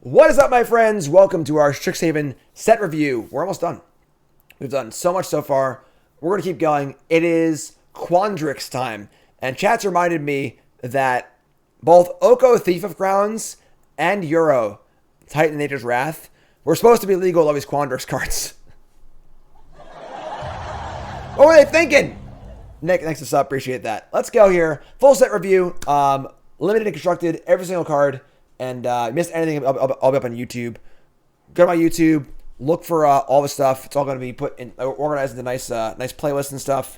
What is up, my friends? Welcome to our Strixhaven set review. We're almost done. We've done so much so far. We're going to keep going. It is Quandricks time. And chat's reminded me that both Oko, Thief of Crowns, and Euro, Titan Nature's Wrath, were supposed to be legal of these Quandricks cards. What were they thinking? Nick, next us up. Appreciate that. Let's go here. Full set review. Limited and constructed. Every single card. And missed anything, I'll be up on YouTube. Go to my YouTube, look for all the stuff. It's all going to be put in, organized into nice playlists and stuff.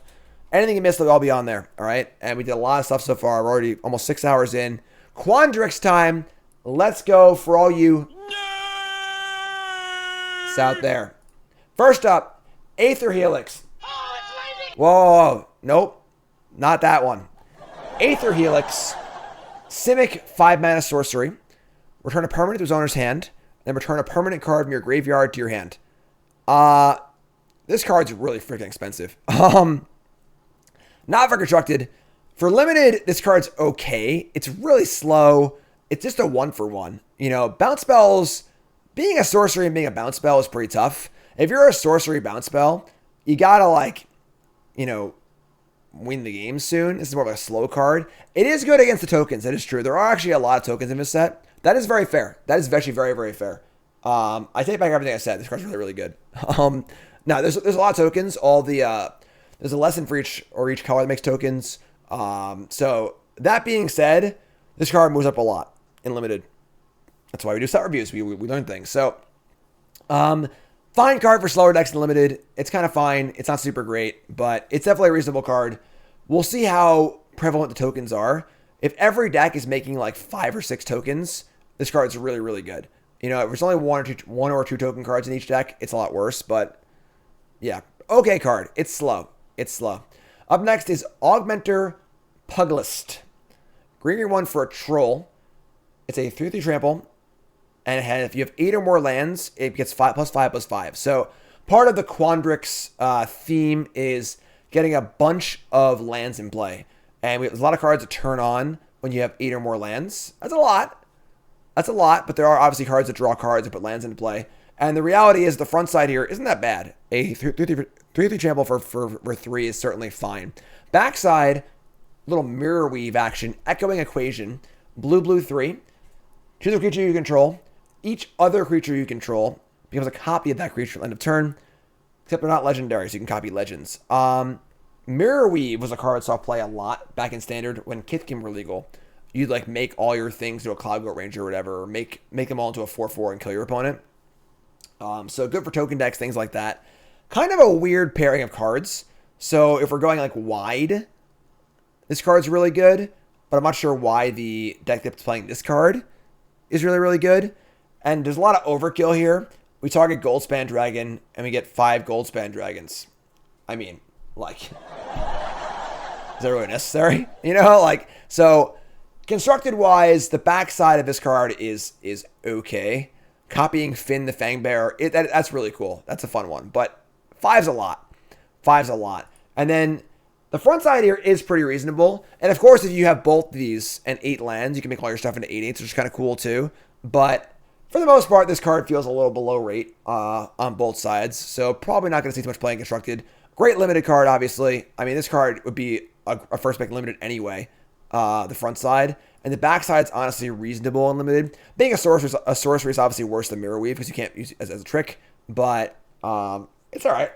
Anything you missed, will all be on there. All right, and we did a lot of stuff so far. We're already almost 6 hours in. Quandricks time. Let's go for all you out there. First up, Aether Helix. Whoa, nope, not that one. Aether Helix, Simic 5-mana sorcery. Return a permanent to its owner's hand, then return a permanent card from your graveyard to your hand. This card's really freaking expensive. Not for constructed. For limited, this card's okay. It's really slow. It's just a 1-for-1. You know, bounce spells, being a sorcery and being a bounce spell is pretty tough. If you're a sorcery bounce spell, you gotta, like, you know, win the game soon. This is more of a slow card. It is good against the tokens. That is true. There are actually a lot of tokens in this set. That is very fair. That is actually very, very fair. I take back everything I said. This card's really, really good. Now, there's a lot of tokens. There's a lesson for each color that makes tokens. So that being said, this card moves up a lot in limited. That's why we do set reviews. We learn things. So, fine card for slower decks in limited. It's kind of fine. It's not super great, but it's definitely a reasonable card. We'll see how prevalent the tokens are. If every deck is making like 5 or 6 tokens, this card's really, really good. You know, if there's only one or two token cards in each deck, it's a lot worse. But yeah, okay card. It's slow. It's slow. Up next is Augmenter, Puglist. Greenery 1 for a troll. It's a 3/3 trample. And if you have 8 or more lands, it gets 5+5+5. So part of the Quandricks theme is getting a bunch of lands in play. And there's a lot of cards that turn on when you have 8 or more lands. That's a lot. That's a lot, but there are obviously cards that draw cards and put lands into play. And the reality is the front side here isn't that bad. A 3/3 trample for 3 is certainly fine. Backside, little mirror weave action, echoing equation, blue 3. Choose a creature you control. Each other creature you control becomes a copy of that creature at the end of turn, except they're not legendary, so you can copy legends. Mirror Weave was a card I saw play a lot back in Standard when Kithkin were legal. You'd like make all your things to a Cloud Goat Ranger or whatever, or make them all into a 4/4 and kill your opponent. So good for token decks, things like that. Kind of a weird pairing of cards. So if we're going like wide, this card's really good, but I'm not sure why the deck that's playing this card is really, really good. And there's a lot of overkill here. We target Goldspan Dragon, and we get 5 Goldspan Dragons. I mean, like, is that really necessary? You know, like, so constructed-wise, the backside of this card is okay. Copying Finn the Fangbearer, that's really cool. That's a fun one. But 5's a lot. 5's a lot. And then the front side here is pretty reasonable. And of course, if you have both these and 8 lands, you can make all your stuff into 8/8s, which is kind of cool too. But for the most part, this card feels a little below rate on both sides. So probably not going to see too much play in constructed. Great limited card, obviously. I mean, this card would be a first pick limited anyway, the front side. And the back side's honestly reasonable and limited. Being a sorcery is obviously worse than Mirror Weave because you can't use it as a trick. But it's all right.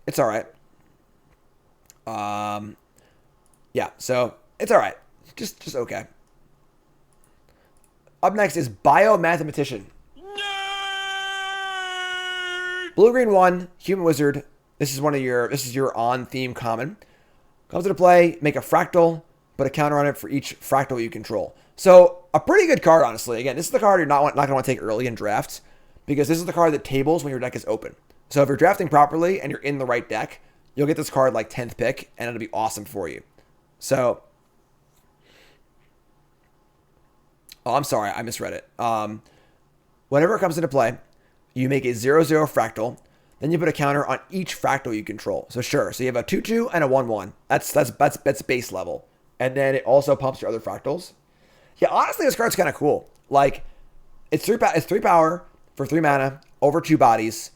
It's all right. Yeah, so it's all right. Just okay. Up next is Mathematician. Blue-green 1, Human Wizard. This is your on-theme common. Comes into play, make a fractal, put a counter on it for each fractal you control. So a pretty good card, honestly. Again, this is the card you're not going to want to take early in drafts because this is the card that tables when your deck is open. So if you're drafting properly and you're in the right deck, you'll get this card like 10th pick and it'll be awesome for you. So, oh, I'm sorry, I misread it. Whenever it comes into play, you make a 0/0 fractal. Then you put a counter on each fractal you control. So sure, so you have a 2/2 and a 1/1. That's base level. And then it also pumps your other fractals. Yeah, honestly, this card's kind of cool. Like, It's three power for 3 mana over 2 bodies.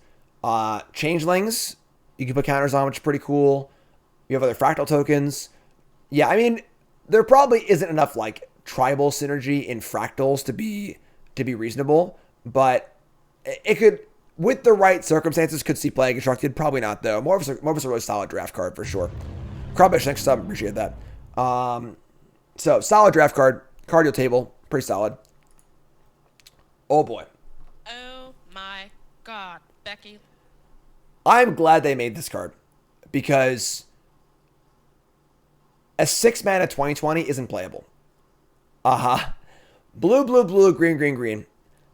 Changelings, you can put counters on, which is pretty cool. You have other fractal tokens. Yeah, I mean, there probably isn't enough like tribal synergy in fractals to be reasonable, but it could, with the right circumstances, could see play constructed. Probably not though. More of a really solid draft card for sure. Crawbish next up, appreciate that. So solid draft card, cardio table, pretty solid. Oh boy. Oh my God, Becky. I'm glad they made this card because a 6 mana 20/20 isn't playable. Blue, blue, blue, green, green, green.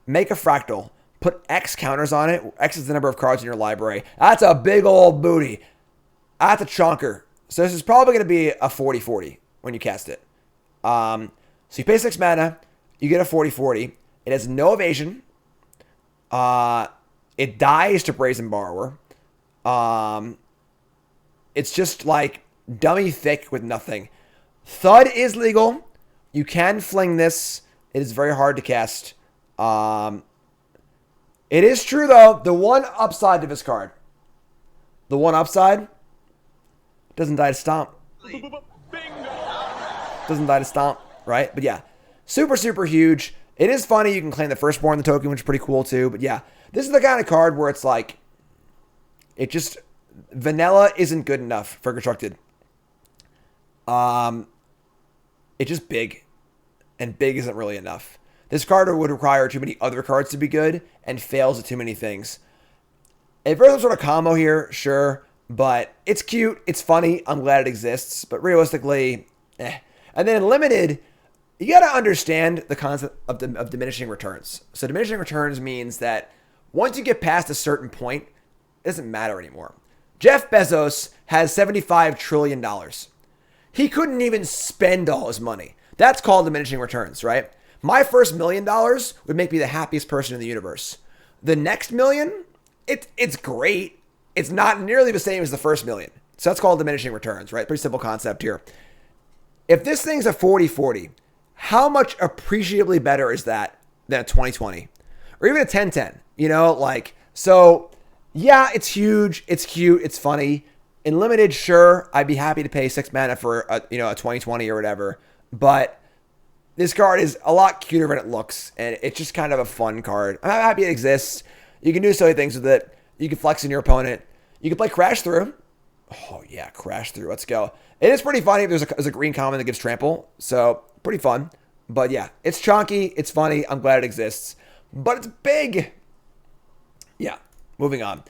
Make a fractal. Put X counters on it. X is the number of cards in your library. That's a big old booty. That's a chonker. So this is probably going to be a 40/40 when you cast it. So you pay 6 mana. You get a 40/40. It has no evasion. It dies to Brazen Borrower. It's just like dummy thick with nothing. Thud is legal. You can fling this. It is very hard to cast. It is true, though, the one upside to this card. The one upside doesn't die to stomp. Doesn't die to stomp, right? But yeah, super, super huge. It is funny. You can claim the firstborn the token, which is pretty cool too. But yeah, this is the kind of card where it's like, it just, vanilla isn't good enough for constructed. It's just big, and big isn't really enough. This card would require too many other cards to be good and fails at too many things. If there's some sort of combo here, sure, but it's cute, it's funny, I'm glad it exists, but realistically, eh. And then in limited, you got to understand the concept of diminishing returns. So diminishing returns means that once you get past a certain point, it doesn't matter anymore. Jeff Bezos has $75 trillion. He couldn't even spend all his money. That's called diminishing returns, right? My first $1 million would make me the happiest person in the universe. The next million, it's great. It's not nearly the same as the first million. So that's called diminishing returns, right? Pretty simple concept here. If this thing's a 40/40, how much appreciably better is that than a 20/20? Or even a 10/10, you know? Like, so yeah, it's huge. It's cute. It's funny. In limited, sure, I'd be happy to pay 6 mana for a 20/20 or whatever. But this card is a lot cuter than it looks, and it's just kind of a fun card. I'm happy it exists. You can do silly things with it. You can flex in your opponent. You can play Crash Through. Oh yeah, Crash Through. Let's go. It is pretty funny. There's a green common that gives trample, so pretty fun. But yeah, it's chonky. It's funny. I'm glad it exists. But it's big. Yeah, moving on.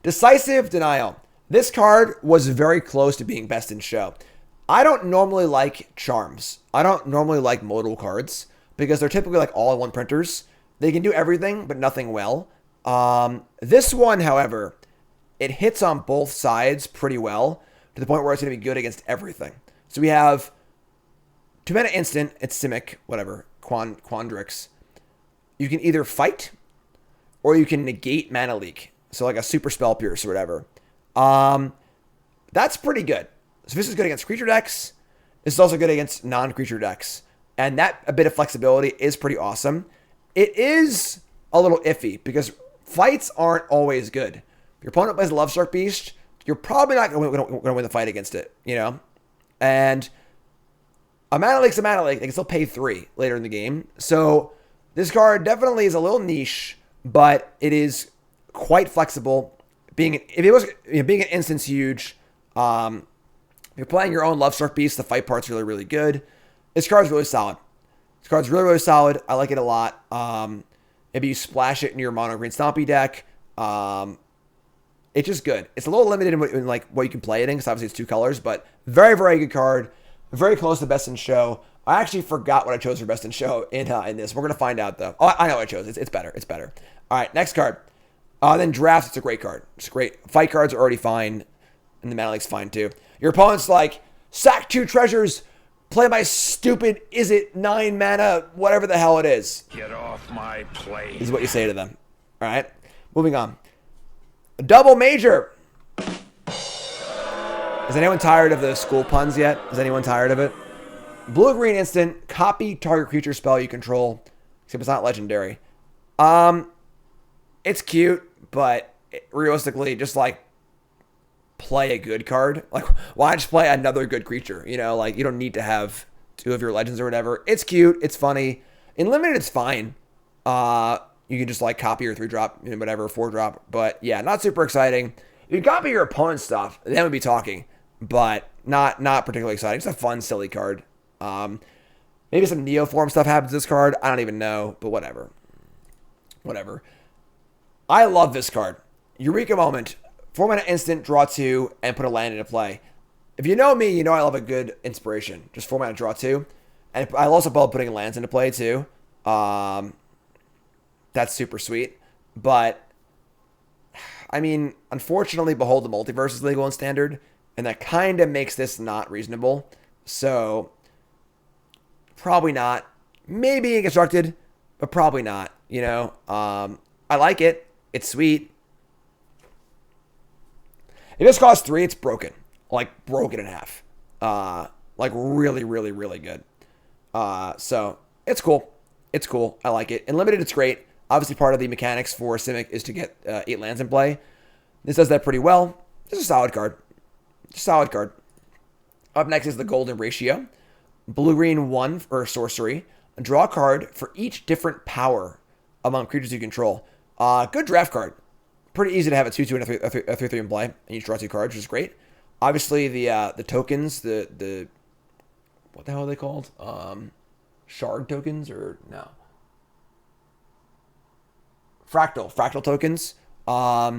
Decisive Denial. This card was very close to being best in show. I don't normally like charms. I don't normally like modal cards because they're typically like all-in-one printers. They can do everything, but nothing well. This one, however, it hits on both sides pretty well to the point where it's going to be good against everything. So we have 2 mana instant. It's Simic, whatever, Quandricks. You can either fight or you can negate mana leak. So like a super spell pierce or whatever. That's pretty good. So this is good against creature decks. This is also good against non-creature decks. And that a bit of flexibility is pretty awesome. It is a little iffy because fights aren't always good. If your opponent plays a Lovestruck Beast, you're probably not going to win the fight against it, you know? And a mana leak's a mana leak. They can still pay 3 later in the game. So this card definitely is a little niche, but it is quite flexible. Being an instance huge, if you're playing your own Lovestruck Beast, the fight part's really, really good. This card's really solid. This card's really, really solid. I like it a lot. Maybe you splash it in your mono green stompy deck. It's just good. It's a little limited in like what you can play it in because obviously it's 2 colors, but very, very good card. Very close to best in show. I actually forgot what I chose for best in show in this. We're gonna find out though. Oh, I know what I chose. It's better. It's better. All right, next card. Then drafts. It's a great card. It's great. Fight cards are already fine, and the mana leak's fine too. Your opponent's like, sack 2 treasures, play my stupid, is it 9 mana, whatever the hell it is. Get off my plate. Is what you say to them. All right, moving on. Double major. Is anyone tired of the school puns yet? Is anyone tired of it? Blue-green instant, copy target creature spell you control, except it's not legendary. It's cute, but realistically, just like play a good card. Like, why just play another good creature? You know, like you don't need to have 2 of your legends or whatever. It's cute. It's funny. In limited, it's fine. You can just like copy your 3-drop, whatever, 4-drop. But yeah, not super exciting. You can copy your opponent's stuff, then we'd be talking. But not particularly exciting. It's a fun, silly card. Maybe some Neoform stuff happens to this card. I don't even know, but whatever. Whatever. I love this card. Eureka Moment. 4-mana instant, draw 2, and put a land into play. If you know me, you know I love a good inspiration. Just 4-mana, draw 2. And I also love putting lands into play, too. That's super sweet. But, I mean, unfortunately, Behold the Multiverse is legal in Standard. And that kind of makes this not reasonable. So, probably not. Maybe in Constructed, but probably not. You know, I like it. It's sweet. If this costs 3, it's broken. Like, broken in half. Like, really, really, really good. So, it's cool. It's cool. I like it. In Limited, it's great. Obviously, part of the mechanics for Simic is to get 8 lands in play. This does that pretty well. This is a solid card. Solid card. Up next is the Golden Ratio. Blue-green 1 for sorcery. Draw a card for each different power among creatures you control. Good draft card. Pretty easy to have a 2/2 and a 3/3 in play, and you draw 2 cards, which is great. Obviously, the tokens, the what the hell are they called? Shard tokens or no? Fractal tokens are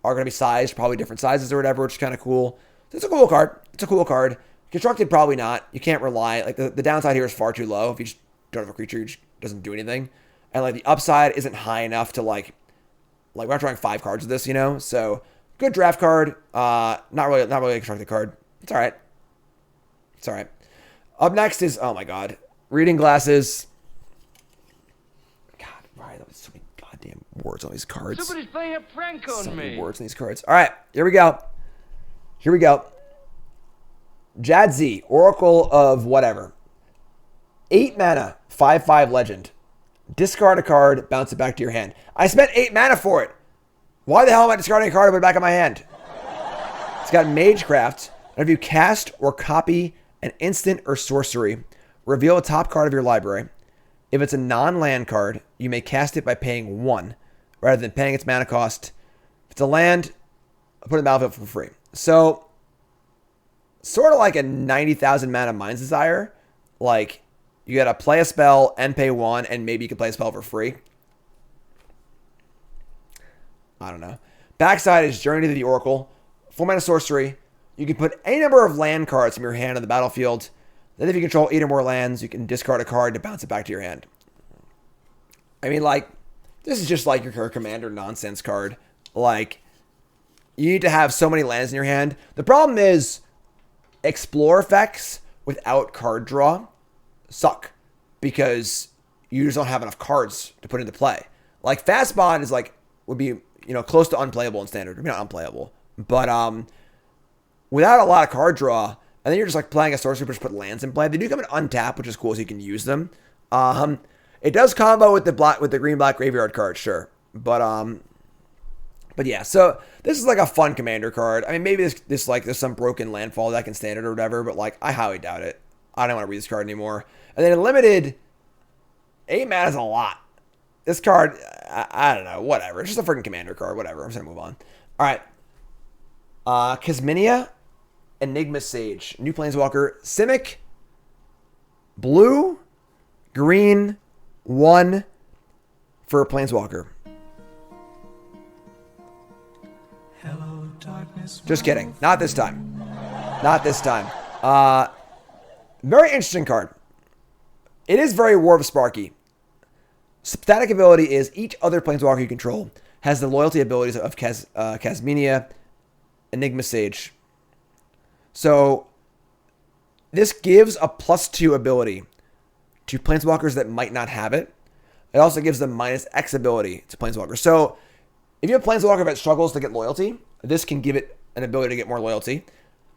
going to be sized, probably different sizes or whatever, which is kind of cool. It's a cool card. It's a cool card. Constructed, probably not. You can't rely. Like the downside here is far too low. If you just don't have a creature, it just doesn't do anything. And like the upside isn't high enough to like we're not drawing 5 cards of this, you know. So good draft card. Not really a constructed card. It's all right. It's all right. Up next is, oh my god, reading glasses. God, why are there so many goddamn words on these cards? Somebody's playing a prank on So me. many words on these cards. All right, here we go. Here we go. Jadzi, Oracle of whatever. 8 mana, 5/5 legend. Discard a card, bounce it back to your hand. I spent 8 mana for it. Why the hell am I discarding a card to put it back in my hand? It's got Magecraft. And if you cast or copy an instant or sorcery, reveal a top card of your library. If it's a non-land card, you may cast it by paying 1 rather than paying its mana cost. If it's a land, put it in the battlefield for free. So, sort of like a 90,000 mana Mind's Desire. Like, you gotta play a spell and pay 1, and maybe you can play a spell for free. I don't know. Backside is Journey to the Oracle. 4 mana sorcery. You can put any number of land cards from your hand on the battlefield. Then if you control 8 or more lands, you can discard a card to bounce it back to your hand. I mean, like, this is just like your commander nonsense card. Like, you need to have so many lands in your hand. The problem is, explore effects without card draw suck. Because you just don't have enough cards to put into play. Like, Fast Bond is like, would be, close to unplayable in Standard. I mean, not unplayable. But, without a lot of card draw, and then you're just like playing a sorcery, just put lands in play. They do come in untap, which is cool, so you can use them. It does combo with the green-black graveyard card, sure. But yeah, so this is like a fun commander card. I mean, maybe this like there's some broken landfall deck in Standard or whatever, but like I highly doubt it. I don't want to read this card anymore. And then in Limited, 8 mana is a lot. This card, I don't know, whatever. It's just a freaking commander card, whatever. I'm just gonna move on. All right, Kazminia, Enigma Sage, new Planeswalker, Simic, blue, green, 1 for a Planeswalker. Hello, darkness. Just kidding. Not this time. Not this time. Very interesting card. It is very War of Sparky. Static ability is each other Planeswalker you control has the loyalty abilities of Kazminia, Enigma Sage. So, this gives a +2 ability to Planeswalkers that might not have it. It also gives them -X ability to Planeswalkers. So, if you have a Planeswalker that struggles to get loyalty, this can give it an ability to get more loyalty. If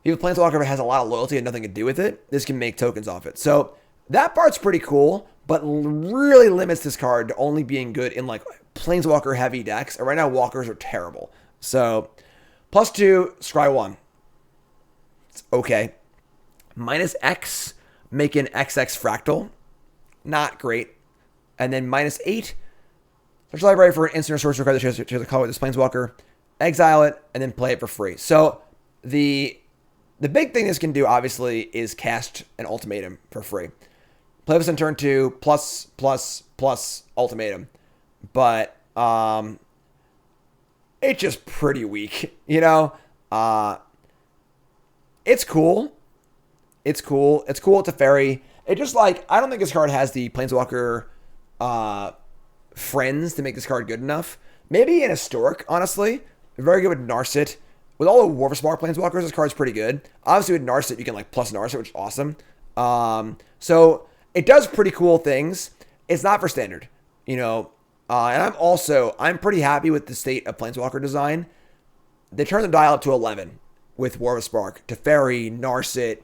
you have a Planeswalker that has a lot of loyalty and nothing to do with it, this can make tokens off it. So, that part's pretty cool, but really limits this card to only being good in like Planeswalker heavy decks. And right now, walkers are terrible. So, +2, scry 1. It's okay. -X, make an XX fractal. Not great. And then -8, search the library for an instant or sorcery card that shares the color with this Planeswalker. Exile it, and then play it for free. So, the big thing this can do, obviously, is cast an ultimatum for free. Play this on turn 2, plus ultimatum. But, it's just pretty weak, you know? It's cool. It's cool. It's cool with the fairy. It just like, I don't think this card has the Planeswalker friends to make this card good enough. Maybe in Historic, honestly. Very good with Narset. With all the Warpspark Planeswalkers, this card's pretty good. Obviously with Narset, you can like plus Narset, which is awesome. So it does pretty cool things. It's not for standard, you know. And I'm pretty happy with the state of Planeswalker design. They turned the dial up to 11 with Warpspark, Teferi, Narset,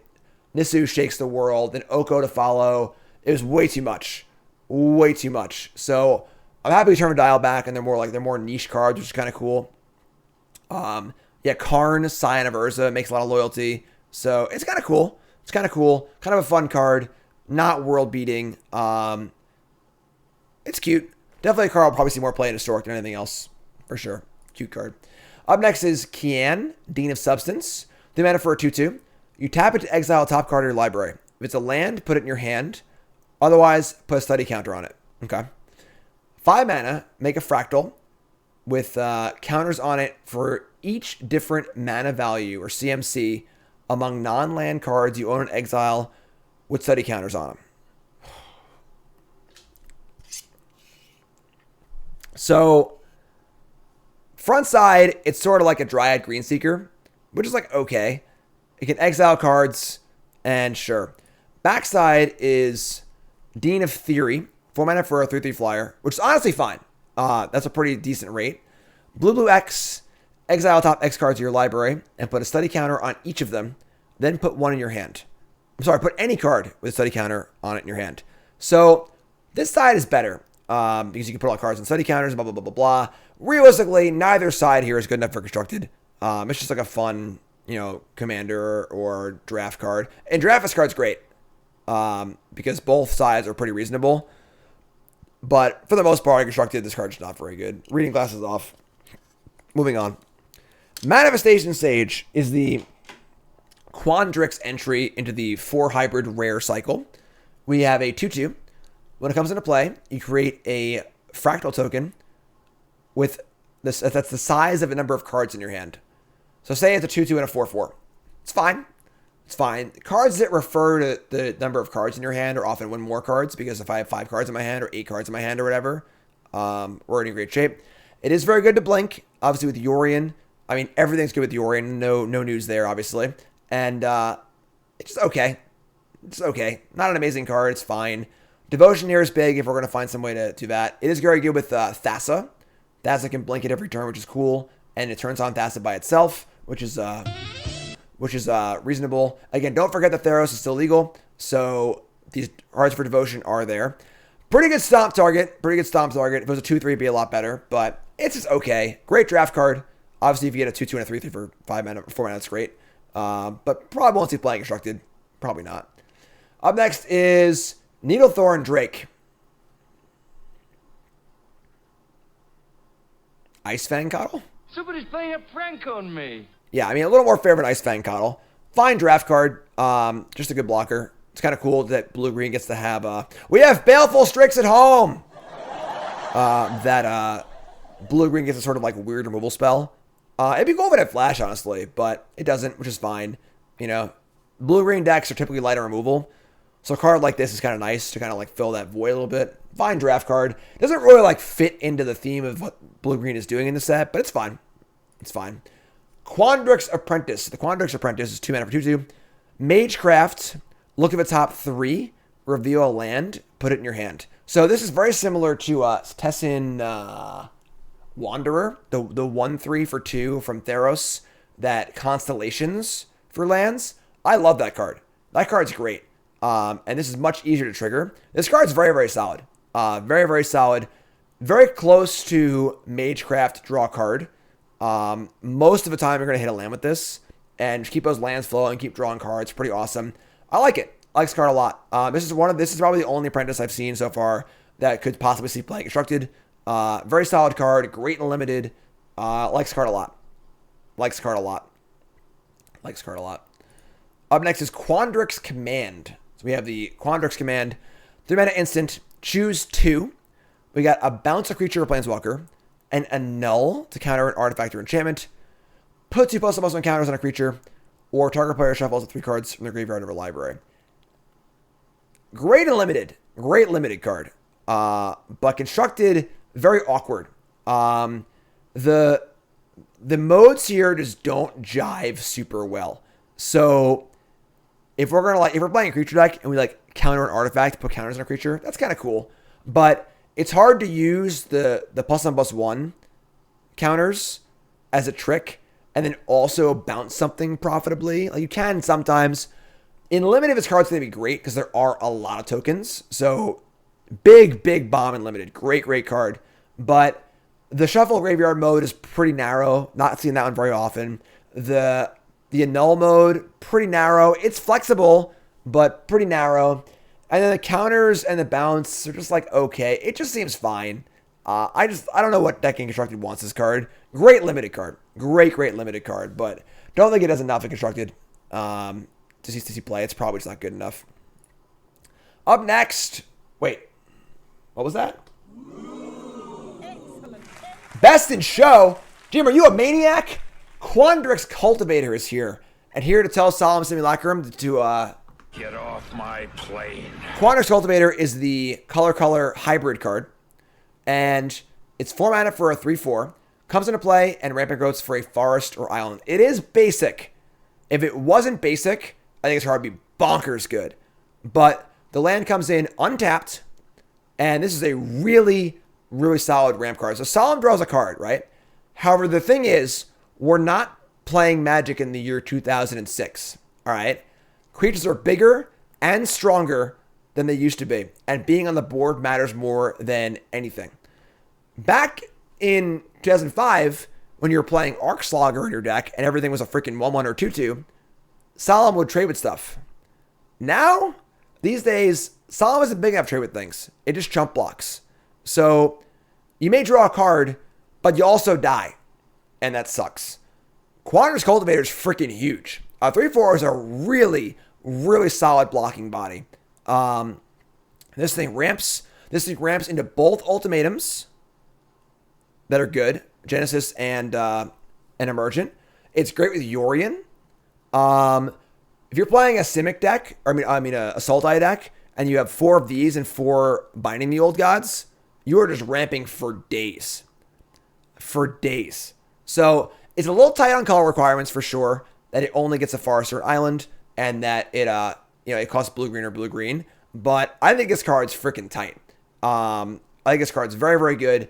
Nisu Shakes the World, then Oko to follow. It was way too much. Way too much. So I'm happy we turned the dial back, and they're more niche cards, which is kind of cool. Yeah, Karn, Scion of Urza makes a lot of loyalty. So it's kind of cool. It's kind of cool. Kind of a fun card. Not world beating. It's cute. Definitely a card I'll probably see more play in Historic than anything else. For sure. Cute card. Up next is Kian, Dean of Substance. The mana for a 2/2. You tap it to exile a top card of your library. If it's a land, put it in your hand. Otherwise, put a study counter on it. Okay. 5 mana, make a fractal with counters on it for each different mana value or CMC among non-land cards you own in exile with study counters on them. So, front side, it's sort of like a Dryad Greenseeker, which is like okay. You can exile cards, and sure. Backside is Dean of Theory, 4 mana for a 3/3 flyer, which is honestly fine. That's a pretty decent rate. Blue X, exile top X cards of your library, and put a study counter on each of them, then put one in your hand. I'm sorry, put any card with a study counter on it in your hand. So, this side is better, because you can put all cards on study counters, blah, blah, blah, blah, blah. Realistically, neither side here is good enough for constructed. It's just like a fun, you know, commander or draft card. And draft this card's great, because both sides are pretty reasonable. But for the most part, constructed, this card's not very good. Reading glasses off. Moving on. Manifestation Sage is the Quandricks entry into the 4 hybrid rare cycle. We have a 2/2. When it comes into play, you create a fractal token with this. That's the size of a number of cards in your hand. So say it's a 2/2 and a 4/4. It's fine. It's fine. Cards that refer to the number of cards in your hand are often win more cards, because if I have 5 cards in my hand or 8 cards in my hand or whatever, we're in great shape. It is very good to blink, obviously with Yorion. I mean, everything's good with Yorion. No news there, obviously. And it's just okay. It's okay. Not an amazing card. It's fine. Devotion here is big if we're going to find some way to do that. It is very good with Thassa. Thassa can blink at every turn, which is cool. And it turns on Thassa by itself, which is reasonable. Again, don't forget that Theros is still legal, so these cards for Devotion are there. Pretty good stomp target. If it was a 2/3, it'd be a lot better, but it's just okay. Great draft card. Obviously, if you get a 2/2 and a 3/3 for 5 mana, 4 mana, that's great. But probably won't see playing constructed. Probably not. Up next is Needlethorn Drake. Ice Fang Coddle? Somebody's playing a prank on me. Yeah, I mean, a little more fair than Ice Fang Coddle. Fine draft card. Just a good blocker. It's kind of cool that blue-green gets to have... we have Baleful Strix at home! Blue-green gets a sort of like weird removal spell. It'd be cool if it had Flash, honestly, but it doesn't, which is fine. You know, blue-green decks are typically light on removal. So a card like this is kind of nice to kind of like fill that void a little bit. Fine draft card. Doesn't really like fit into the theme of what blue-green is doing in the set, but it's fine. It's fine. Quandricks Apprentice. The Quandricks Apprentice is 2 mana for 2/2. Magecraft. Look at the top 3. Reveal a land. Put it in your hand. So this is very similar to Tessin Wanderer. The 1/3 for 2 from Theros. That Constellations for lands. I love that card. That card's great. And this is much easier to trigger. This card's very, very solid. Very, very solid. Very close to Magecraft draw card. Most of the time, you're going to hit a land with this. And keep those lands flowing, keep drawing cards. Pretty awesome. I like it. I like this card a lot. This is probably the only Apprentice I've seen so far that could possibly see playing Constructed. Very solid card. Great and limited. Likes this card a lot. Likes this card a lot. Likes this card a lot. Up next is Quandricks Command. So we have the Quandricks Command. 3-mana instant. Choose 2. We got a bounce a creature or planeswalker. And a null to counter an artifact or enchantment. Put 2+/+1 counters on a creature. Or target player shuffles 3 cards from their graveyard or library. Great and limited. Great limited card. But constructed, very awkward. The modes here just don't jive super well. So if we're playing a creature deck and we counter an artifact, put counters on a creature, that's kind of cool. But it's hard to use the +1/+1 counters as a trick and then also bounce something profitably. You can sometimes. In limited, this card's going to be great because there are a lot of tokens. So big bomb in limited. Great card. But the shuffle graveyard mode is pretty narrow. Not seeing that one very often. The annul mode, pretty narrow. It's flexible, but pretty narrow. And then the counters and the bounce are just okay. It just seems fine. I don't know what decking Constructed wants this card. Great limited card. Great limited card. But don't think it does enough in Constructed to see play. It's probably just not good enough. Up next. Wait. What was that? Best in show. Jim, are you a maniac? Quandrix Cultivator is here. And here to tell Solemn Simulacrum to Get off my plane. Quandrix Cultivator is the color hybrid card. And it's 4 mana for a 3/4. Comes into play and rampant growths for a forest or island. It is basic. If it wasn't basic, I think it's hard to be bonkers good. But the land comes in untapped. And this is a really solid ramp card. So Solemn draws a card, right? However, the thing is, we're not playing Magic in the year 2006. All right? Creatures are bigger and stronger than they used to be. And being on the board matters more than anything. Back in 2005, when you were playing Arcslogger in your deck and everything was a freaking 1/1 or 2/2, Solemn would trade with stuff. Now, these days, Solemn isn't big enough to trade with things. It just chump blocks. So, you may draw a card, but you also die. And that sucks. Quandrix Cultivator is freaking huge. 3/4 is a really solid blocking body. This thing ramps into both ultimatums that are good, Genesis and Emergent. It's great with Yorion. If you're playing a Simic deck, or I mean a Sultai deck, and you have 4 of these and 4 Binding the Old Gods, you are just ramping for days. So it's a little tight on color requirements for sure. That it only gets a forest or island, and that it costs blue-green or blue-green. But I think this card's freaking tight. I think this card's very good.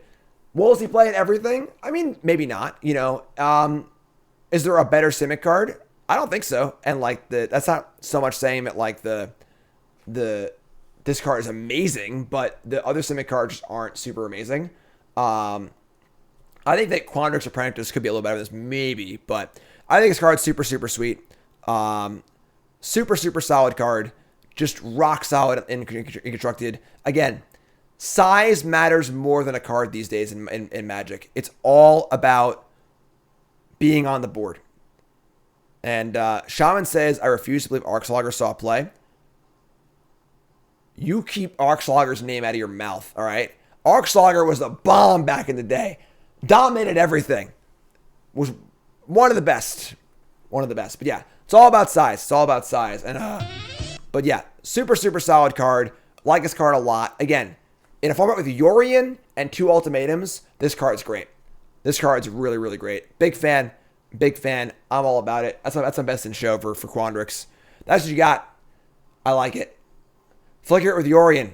Will he play at everything? I mean, maybe not. Is there a better Simic card? I don't think so. And that's not so much saying that this card is amazing, but the other Simic cards just aren't super amazing. I think that Quandricks Apprentice could be a little better than this, maybe, but I think this card's super sweet. Super solid card. Just rock solid in constructed. Again, size matters more than a card these days in Magic. It's all about being on the board. And Shaman says, I refuse to believe Arcslogger saw play. You keep Arcslogger's name out of your mouth, all right? Arcslogger was a bomb back in the day. Dominated everything. Was one of the best. But yeah, it's all about size. And but yeah, super solid card. Like this card a lot. Again, in a format with Yorion and 2 ultimatums, this card's great. This card's really great. Big fan. I'm all about it. That's my best in show for Quandrix. That's what you got. I like it. Flicker it with Yorion.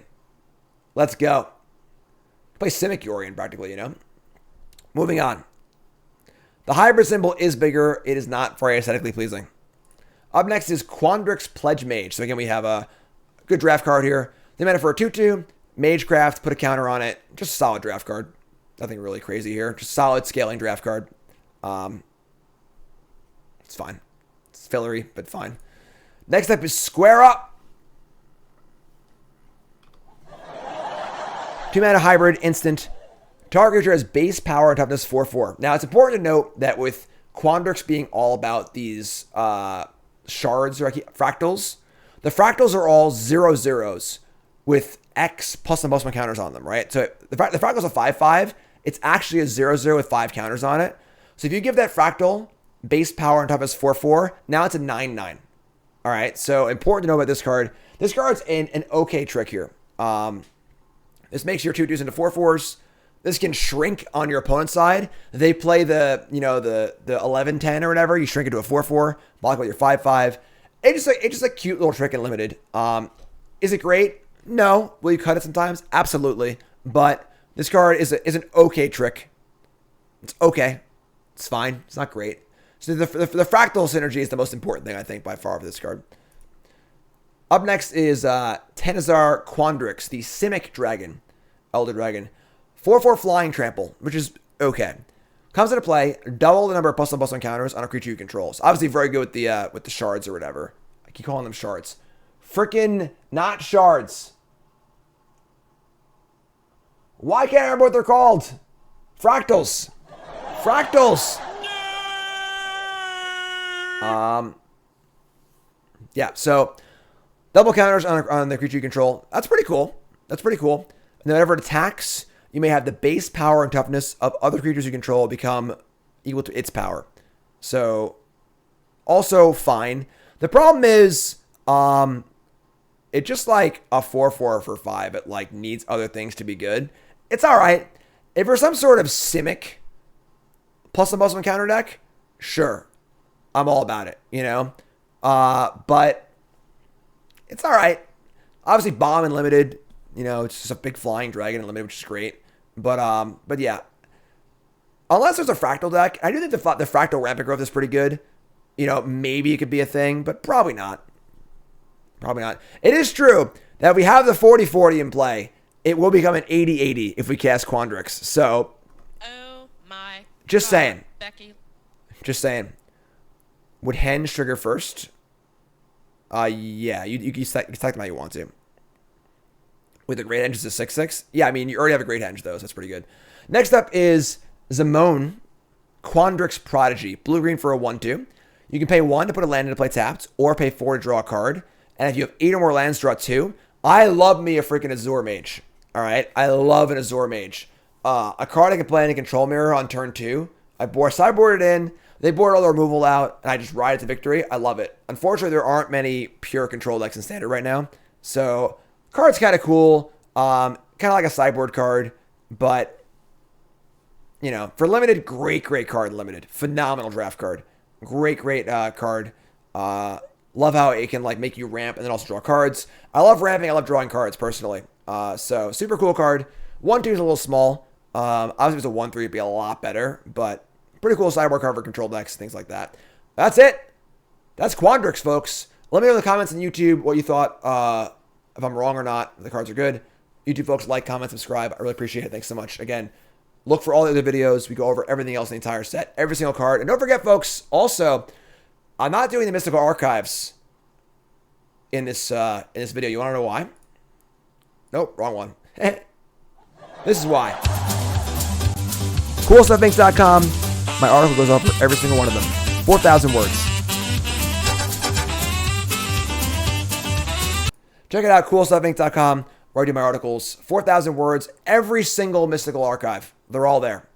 Let's go. Play Simic Yorion practically, Moving on. The hybrid symbol is bigger. It is not very aesthetically pleasing. Up next is Quandrix Pledge Mage. So again, we have a Good draft card here. They made it for a 2/2. Magecraft, put a counter on it. Just a solid draft card. Nothing really crazy here. Just solid scaling draft card. It's fine. It's fillery, but fine. Next up is Square Up. 2-mana hybrid instant. Target creature has base power and toughness 4/4. Now, it's important to note that with Quandricks being all about these shards or fractals, the fractals are all 0/0s with X plus and plus one counters on them, right? So the fractal's a 5/5. It's actually a 0/0 with 5 counters on it. So if you give that fractal base power and toughness 4/4, now it's a 9/9. All right, so important to know about this card. This card's an okay trick here. This makes your 2/2s into 4/4s. This can shrink on your opponent's side. They play the 11/10 or whatever. You shrink it to a 4/4, block with your 5/5. It's just a cute little trick in limited. Is it great? No. Will you cut it sometimes? Absolutely. But this card is an okay trick. It's okay. It's fine. It's not great. So the fractal synergy is the most important thing, I think, by far for this card. Up next is Tennazar Quandricks, the Simic dragon, Elder Dragon. 4/4 flying trample, which is okay. Comes into play, double the number of plus one counters on a creature you control. So obviously very good with the shards or whatever. I keep calling them shards. Frickin' not shards. Why can't I remember what they're called? Fractals. Fractals. Yeah, so double counters on the creature you control. That's pretty cool. That's pretty cool. And then whenever it attacks, you may have the base power and toughness of other creatures you control become equal to its power. So, also fine. The problem is, it's just like a 4/4 for 5. It like needs other things to be good. It's all right. If you're some sort of Simic plus one counter deck, sure, I'm all about it. But it's all right. Obviously, bomb and limited. It's just a big flying dragon in limited, which is great. But yeah, unless there's a fractal deck, I do think the fractal rampant growth is pretty good. Maybe it could be a thing, but probably not. Probably not. It is true that if we have the 40/40 in play, it will become an 80/80 if we cast Quandricks. So, Oh my. Just God, saying. Becky. Just saying. Would Henge trigger first? Yeah, you select them how you want to. With a Great Henge, it's a 6/6. Yeah, I mean, you already have a Great Henge, though, so that's pretty good. Next up is Zamone, Quandricks Prodigy. Blue-green for a 1/2. You can pay 1 to put a land into play tapped, or pay 4 to draw a card. And if you have 8 or more lands, draw 2. I love me a freaking Azure Mage. All right? I love an Azure Mage. A card I can play in a control mirror on turn 2. I sideboard it in. They board all the removal out, and I just ride it to victory. I love it. Unfortunately, there aren't many pure control decks in Standard right now. So, card's kind of cool. Kind of like a sideboard card. But, for limited, great card in limited. Phenomenal draft card. Great card. Love how it can make you ramp and then also draw cards. I love ramping. I love drawing cards personally. So super cool card. 1/2 is a little small. Obviously, if it's a 1/3, it'd be a lot better. But pretty cool sideboard card for control decks, things like that. That's it. That's Quandricks, folks. Let me know in the comments on YouTube what you thought. If I'm wrong or not, if the cards are good. YouTube folks, like, comment, subscribe. I really appreciate it. Thanks so much. Again, look for all the other videos. We go over everything else in the entire set, every single card. And don't forget, folks, also, I'm not doing the Mystical Archives in this video. You want to know why? Nope, wrong one. This is why. CoolStuffInc.com. My article goes over every single one of them. 4,000 words. Check it out, CoolStuffInc.com, where I do my articles. 4,000 words, every single Mystical Archive. They're all there.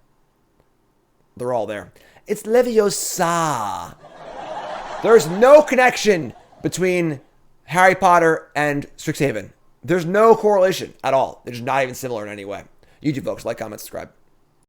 They're all there. It's Leviosa. There's no connection between Harry Potter and Strixhaven. There's no correlation at all. They're just not even similar in any way. YouTube folks, like, comment, subscribe.